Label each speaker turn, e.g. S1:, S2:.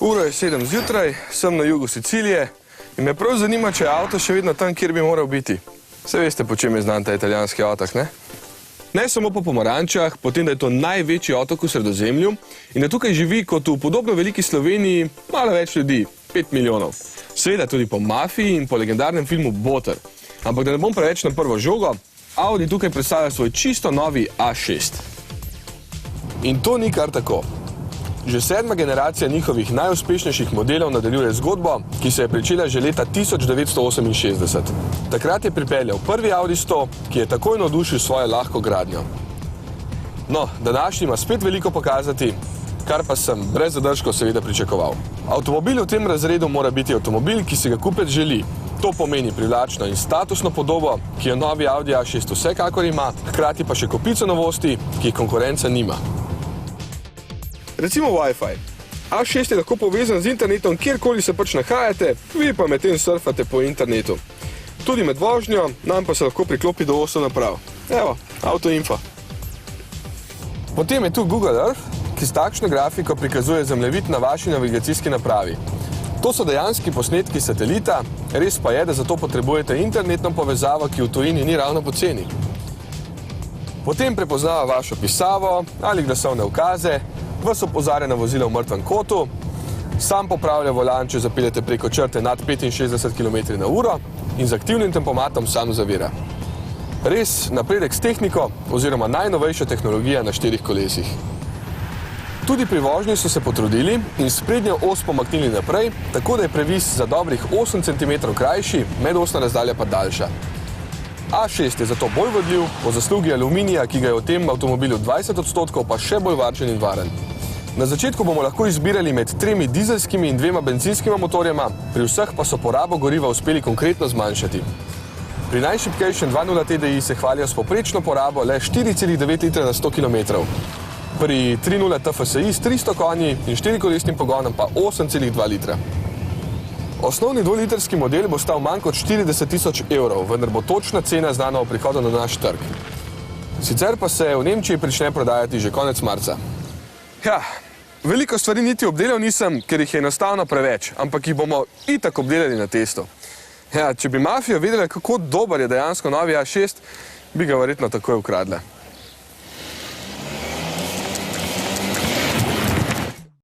S1: Uro je 7 zjutraj, sem na jugu Sicilije in me prav zanima, če je avto še vedno tam, kjer bi moral biti. Saj veste, po čem je znan ta italijanski otok, ne? Ne samo po pomarančah, potem, da je to največji otok v Sredozemlju in da tukaj živi kot v podobno veliki Sloveniji malo več ljudi, 5 milijonov. Seveda tudi po mafiji in po legendarnem filmu Boter. Ampak da ne bom preveč na prvo žogo, Audi tukaj predstavlja svoj čisto novi A6. In to ni kar tako. Že 7. generacija njihovih najuspešnejših modelov nadaljuje zgodbo, ki se je pričela že leta 1968. Takrat je pripeljal prvi Audi 100, ki je takoj navdušil svojo lahko gradnjo. No, današnji ima spet veliko pokazati, kar pa sem brez zadržkov seveda pričakoval. Avtomobil v tem razredu mora biti avtomobil, ki si ga kupec želi. To pomeni privlačno in statusno podobo, ki jo novi Audi A6 vsekakor ima, hkrati pa še kopico novosti, ki jih konkurenca nima. Recimo Wi-Fi. A6 je lahko povezan z internetom, kjerkoli se pač nahajate, vi pa medtem surfate po internetu. Tudi med vožnjo nam pa se lahko priklopi do 8 naprav. Evo, Autoinfo. Potem je tu Google Earth, ki s takšno grafiko prikazuje zemljevid na vaši navigacijski napravi. To so dejanski posnetki satelita, res pa je, da zato potrebujete internetno povezavo, ki v tujini ni ravno poceni. Potem prepoznava vašo pisavo ali glasovne ukaze, vas opozarja na vozila v mrtvem kotu, sam popravlja volan, če zapeljete preko črte nad 65 km/h in z aktivnim tempomatom sam zavira. Res napredek s tehniko oziroma najnovejša tehnologija na 4 kolesih. Tudi pri vožnji so se potrudili in sprednjo os pomaknili naprej, tako da je previs za dobrih 8 cm krajši, medosna razdalja pa daljša. A6 je zato bolj vodljiv, po zaslugi aluminija, ki ga je v tem avtomobilu 20%, pa še bolj varčen in varen. Na začetku bomo lahko izbirali med 3 dizelskimi in 2 bencinskima motorjema, pri vseh pa so porabo goriva uspeli konkretno zmanjšati. Pri najšibkejšem 2.0 TDI se hvalijo s povprečno porabo le 4,9 litra na 100 km. Pri 3.0 TFSI s 300 konji in 4-kolesnim pogonom pa 8,2 litra. Osnovni 2-litrski model bo stal manj kot 40 tisoč evrov, vendar bo točna cena znana v prihodu na naš trg. Sicer pa se v Nemčiji prične prodajati že konec marca. Ja, veliko stvari niti obdelal nisem, ker jih je enostavno preveč, ampak jih bomo itak obdelali na testu. Ja, če bi mafija vedela, kako dober je dejansko novi A6, bi ga verjetno takoj ukradla.